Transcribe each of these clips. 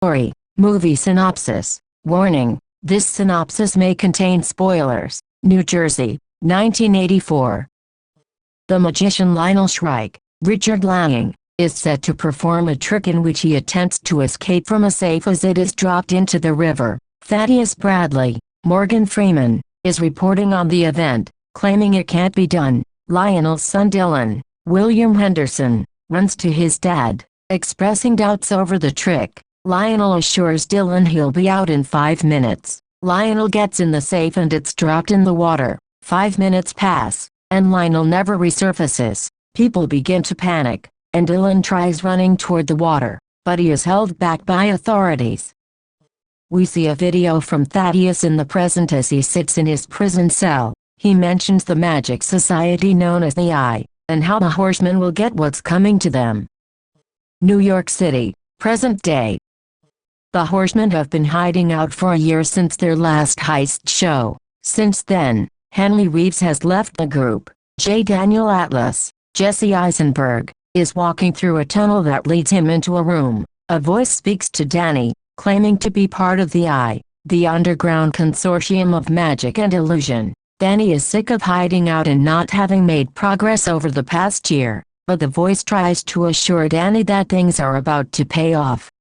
Story. Movie synopsis. Warning: this synopsis may contain spoilers. New Jersey, 1984. The magician Lionel Shrike, Richard Lange, is set to perform a trick in which he attempts to escape from a safe as it is dropped into the river. Thaddeus Bradley, Morgan Freeman, is reporting on the event, claiming it can't be done. Lionel's son Dylan, William Henderson, runs to his dad, expressing doubts over the trick. Lionel assures Dylan he'll be out in 5 minutes. Lionel gets in the safe and it's dropped in the water. 5 minutes pass, and Lionel never resurfaces. People begin to panic, and Dylan tries running toward the water, but he is held back by authorities. We see a video from Thaddeus in the present as he sits in his prison cell. He mentions the magic society known as the Eye, and how the horsemen will get what's coming to them. New York City, present day. The horsemen have been hiding out for a year since their last heist show. Since then, Henry Reeves has left the group. J. Daniel Atlas, Jesse Eisenberg, is walking through a tunnel that leads him into a room. A voice speaks to Danny, claiming to be part of the Eye, the underground consortium of magic and illusion. Danny is sick of hiding out and not having made progress over the past year, but the voice tries to assure Danny that things are about to pay off.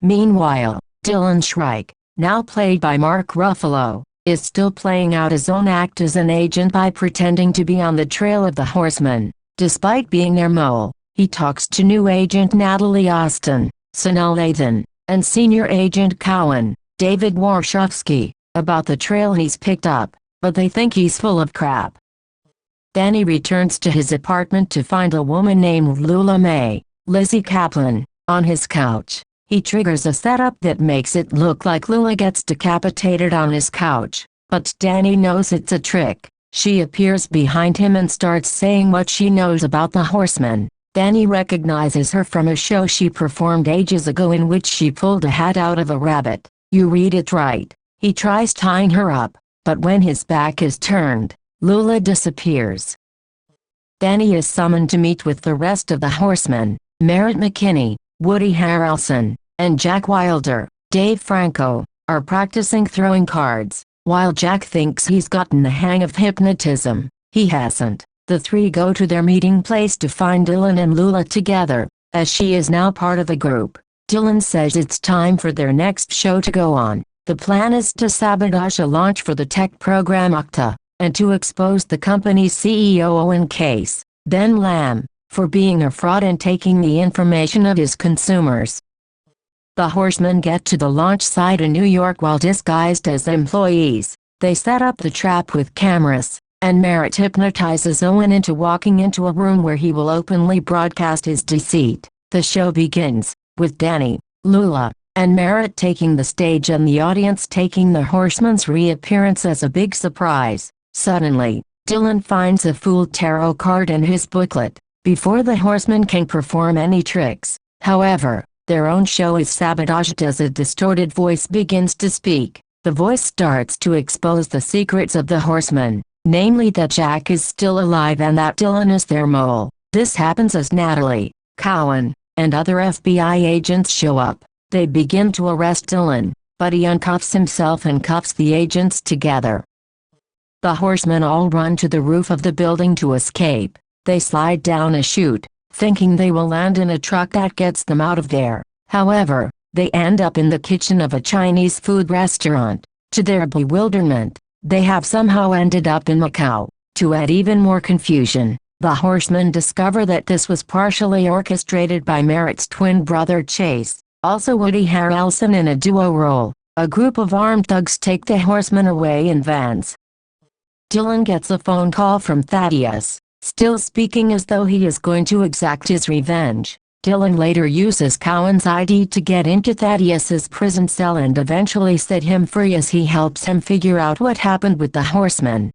Meanwhile, Dylan Shrike, now played by Mark Ruffalo, is still playing out his own act as an agent by pretending to be on the trail of the horsemen. Despite being their mole, he talks to new agent Natalie Austin, Sanal Lathan, and senior agent Cowan, David Warshawski, about the trail he's picked up, but they think he's full of crap. Danny returns to his apartment to find a woman named Lula Mae, Lizzie Kaplan, on his couch. He triggers a setup that makes it look like Lula gets decapitated on his couch, but Danny knows it's a trick. She appears behind him and starts saying what she knows about the horsemen. Danny recognizes her from a show she performed ages ago in which she pulled a hat out of a rabbit. You read it right. He tries tying her up, but when his back is turned, Lula disappears. Danny is summoned to meet with the rest of the horsemen. Merritt McKinney, Woody Harrelson, and Jack Wilder, Dave Franco, are practicing throwing cards. While Jack thinks he's gotten the hang of hypnotism, he hasn't. The three go to their meeting place to find Dylan and Lula together, as she is now part of the group. Dylan says it's time for their next show to go on. The plan is to sabotage a launch for the tech program Okta, and to expose the company's CEO Owen Case, then Lamb, for being a fraud and taking the information of his consumers. The horsemen get to the launch site in New York while disguised as employees. They set up the trap with cameras, and Merritt hypnotizes Owen into walking into a room where he will openly broadcast his deceit. The show begins, with Danny, Lula, and Merritt taking the stage and the audience taking the horsemen's reappearance as a big surprise. Suddenly, Dylan finds a fooled tarot card in his booklet, before the horsemen can perform any tricks. However, their own show is sabotaged as a distorted voice begins to speak. The voice starts to expose the secrets of the horsemen, namely that Jack is still alive and that Dylan is their mole. This happens as Natalie, Cowan, and other FBI agents show up. They begin to arrest Dylan, but he uncuffs himself and cuffs the agents together. The horsemen all run to the roof of the building to escape. They slide down a chute, thinking they will land in a truck that gets them out of there. However, they end up in the kitchen of a Chinese food restaurant. To their bewilderment, they have somehow ended up in Macau. To add even more confusion, the horsemen discover that this was partially orchestrated by Merritt's twin brother Chase, also Woody Harrelson in a duo role. A group of armed thugs take the horsemen away in vans. Dylan gets a phone call from Thaddeus, still speaking as though he is going to exact his revenge. Dylan later uses Cowan's ID to get into Thaddeus's prison cell and eventually set him free as he helps him figure out what happened with the horsemen.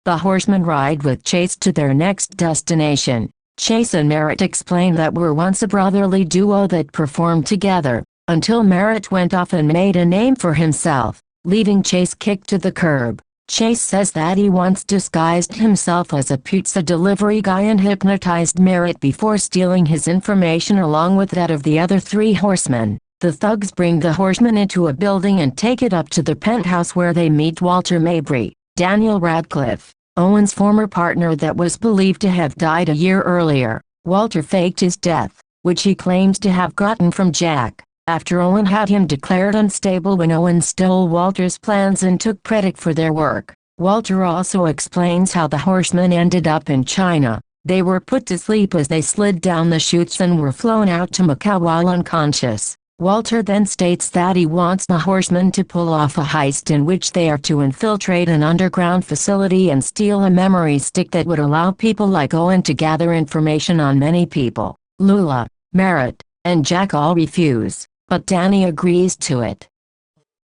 The horsemen ride with Chase to their next destination. Chase and Merritt explain that were once a brotherly duo that performed together, until Merritt went off and made a name for himself, leaving Chase kicked to the curb. Chase says that he once disguised himself as a pizza delivery guy and hypnotized Merritt before stealing his information along with that of the other three horsemen. The thugs bring the horseman into a building and take it up to the penthouse where they meet Walter Mabry, Daniel Radcliffe, Owen's former partner that was believed to have died a year earlier. Walter faked his death, which he claims to have gotten from Jack, after Owen had him declared unstable when Owen stole Walter's plans and took credit for their work. Walter also explains how the horsemen ended up in China. They were put to sleep as they slid down the chutes and were flown out to Macau while unconscious. Walter then states that he wants the horsemen to pull off a heist in which they are to infiltrate an underground facility and steal a memory stick that would allow people like Owen to gather information on many people. Lula, Merritt, and Jack all refuse, but Danny agrees to it.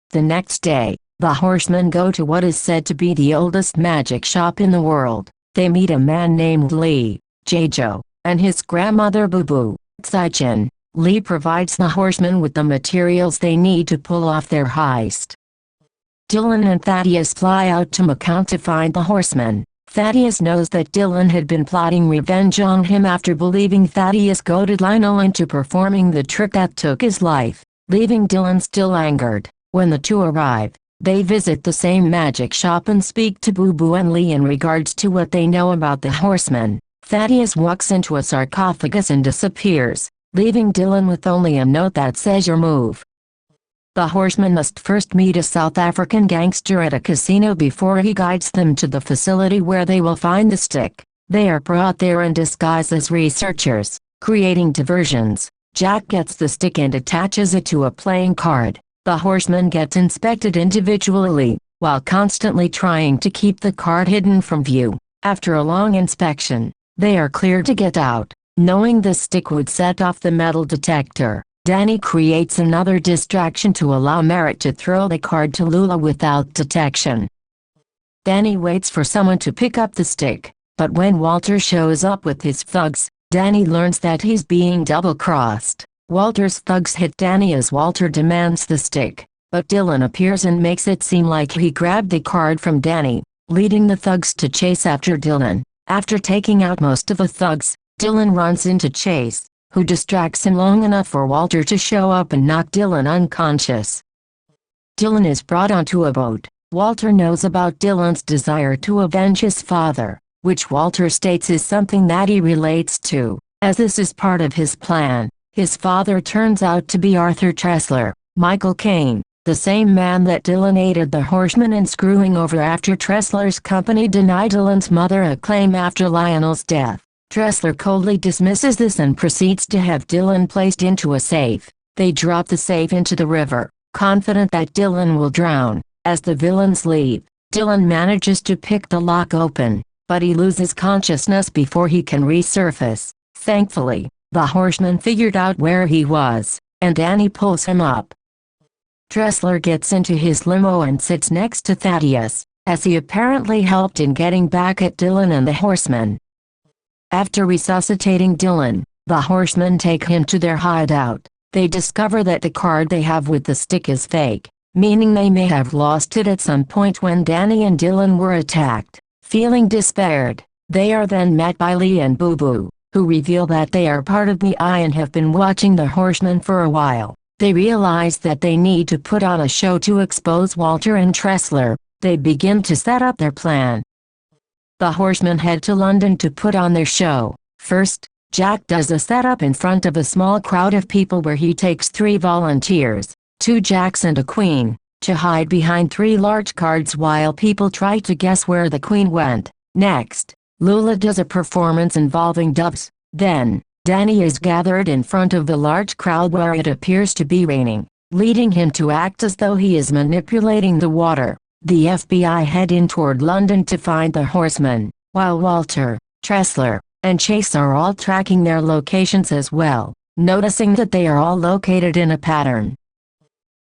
The next day, the horsemen go to what is said to be the oldest magic shop in the world. They meet a man named Lee, Jejo, and his grandmother Boo Boo, Tsai-chin. Lee provides the horsemen with the materials they need to pull off their heist. Dylan and Thaddeus fly out to Macau to find the horsemen. Thaddeus knows that Dylan had been plotting revenge on him after believing Thaddeus goaded Lionel into performing the trick that took his life, leaving Dylan still angered. When the two arrive, they visit the same magic shop and speak to Boo Boo and Lee in regards to what they know about the horsemen. Thaddeus walks into a sarcophagus and disappears, leaving Dylan with only a note that says your move. The horsemen must first meet a South African gangster at a casino before he guides them to the facility where they will find the stick. They are brought there in disguise as researchers, creating diversions. Jack gets the stick and attaches it to a playing card. The horseman gets inspected individually, while constantly trying to keep the card hidden from view. After a long inspection, they are cleared to get out. Knowing the stick would set off the metal detector, Danny creates another distraction to allow Merritt to throw the card to Lula without detection. Danny waits for someone to pick up the stick, but when Walter shows up with his thugs, Danny learns that he's being double-crossed. Walter's thugs hit Danny as Walter demands the stick, but Dylan appears and makes it seem like he grabbed the card from Danny, leading the thugs to chase after Dylan. After taking out most of the thugs, Dylan runs into Chase, who distracts him long enough for Walter to show up and knock Dylan unconscious. Dylan is brought onto a boat. Walter knows about Dylan's desire to avenge his father, which Walter states is something that he relates to, as this is part of his plan. His father turns out to be Arthur Tressler, Michael Caine, the same man that Dylan aided the horsemen in screwing over after Tressler's company denied Dylan's mother a claim after Lionel's death. Tressler coldly dismisses this and proceeds to have Dylan placed into a safe. They drop the safe into the river, confident that Dylan will drown. As the villains leave, Dylan manages to pick the lock open, but he loses consciousness before he can resurface. Thankfully, the horseman figured out where he was, and Danny pulls him up. Tressler gets into his limo and sits next to Thaddeus, as he apparently helped in getting back at Dylan and the horsemen. After resuscitating Dylan, the horsemen take him to their hideout. They discover that the card they have with the stick is fake, meaning they may have lost it at some point when Danny and Dylan were attacked. Feeling despaired, they are then met by Lee and Boo Boo, who reveal that they are part of the Eye and have been watching the horsemen for a while. They realize that they need to put on a show to expose Walter and Tressler. They begin to set up their plan. The horsemen head to London to put on their show. First, Jack does a setup in front of a small crowd of people where he takes 3 volunteers, 2 jacks and a queen, to hide behind 3 large cards while people try to guess where the queen went. Next, Lula does a performance involving doves. Then, Danny is gathered in front of the large crowd where it appears to be raining, leading him to act as though he is manipulating the water. The FBI head in toward London to find the horsemen, while Walter, Tressler, and Chase are all tracking their locations as well, noticing that they are all located in a pattern.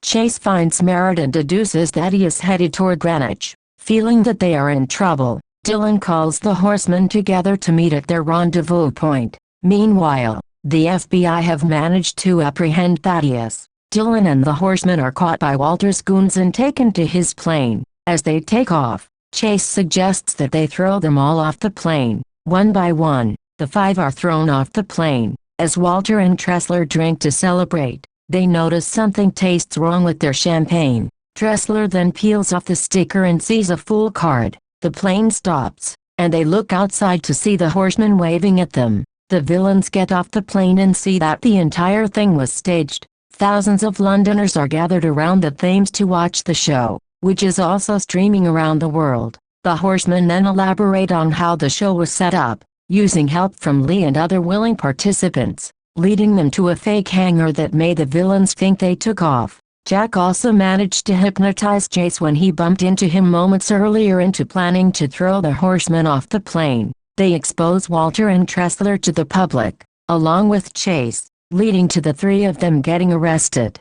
Chase finds Merritt and deduces that he is headed toward Greenwich. Feeling that they are in trouble, Dylan calls the horsemen together to meet at their rendezvous point. Meanwhile, the FBI have managed to apprehend Thaddeus. Dylan and the horsemen are caught by Walter's goons and taken to his plane. As they take off, Chase suggests that they throw them all off the plane. One by one, the 5 are thrown off the plane. As Walter and Tressler drink to celebrate, They notice something tastes wrong with their champagne. Dressler then peels off the sticker and sees a fool card. The plane stops, and they look outside to see the horsemen waving at them. The villains get off the plane and see that the entire thing was staged. Thousands of Londoners are gathered around the Thames to watch the show, which is also streaming around the world. The horsemen then elaborate on how the show was set up, using help from Lee and other willing participants, leading them to a fake hangar that made the villains think they took off. Jack also managed to hypnotize Chase when he bumped into him moments earlier into planning to throw the horsemen off the plane. They expose Walter and Dressler to the public, along with Chase, leading to the three of them getting arrested.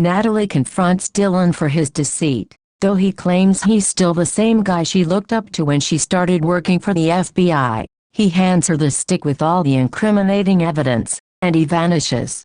Natalie confronts Dylan for his deceit, though he claims he's still the same guy she looked up to when she started working for the FBI. He hands her the stick with all the incriminating evidence, and he vanishes.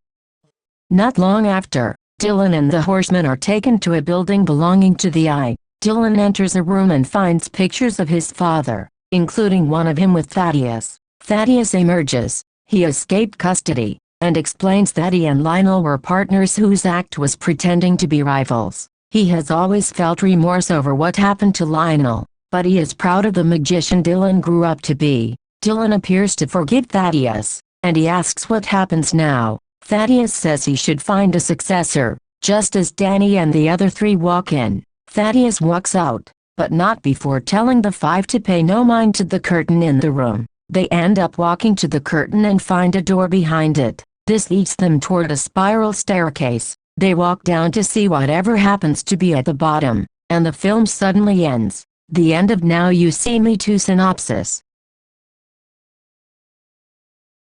Not long after, Dylan and the horsemen are taken to a building belonging to the Eye. Dylan enters a room and finds pictures of his father, including one of him with Thaddeus. Thaddeus emerges. He escaped custody, and explains that he and Lionel were partners whose act was pretending to be rivals. He has always felt remorse over what happened to Lionel, but he is proud of the magician Dylan grew up to be. Dylan appears to forgive Thaddeus, and he asks what happens now. Thaddeus says he should find a successor. Just as Danny and the other three walk in, Thaddeus walks out, but not before telling the five to pay no mind to the curtain in the room. They end up walking to the curtain and find a door behind it. This leads them toward a spiral staircase. They walk down to see whatever happens to be at the bottom, and the film suddenly ends. The end of Now You See Me 2 synopsis.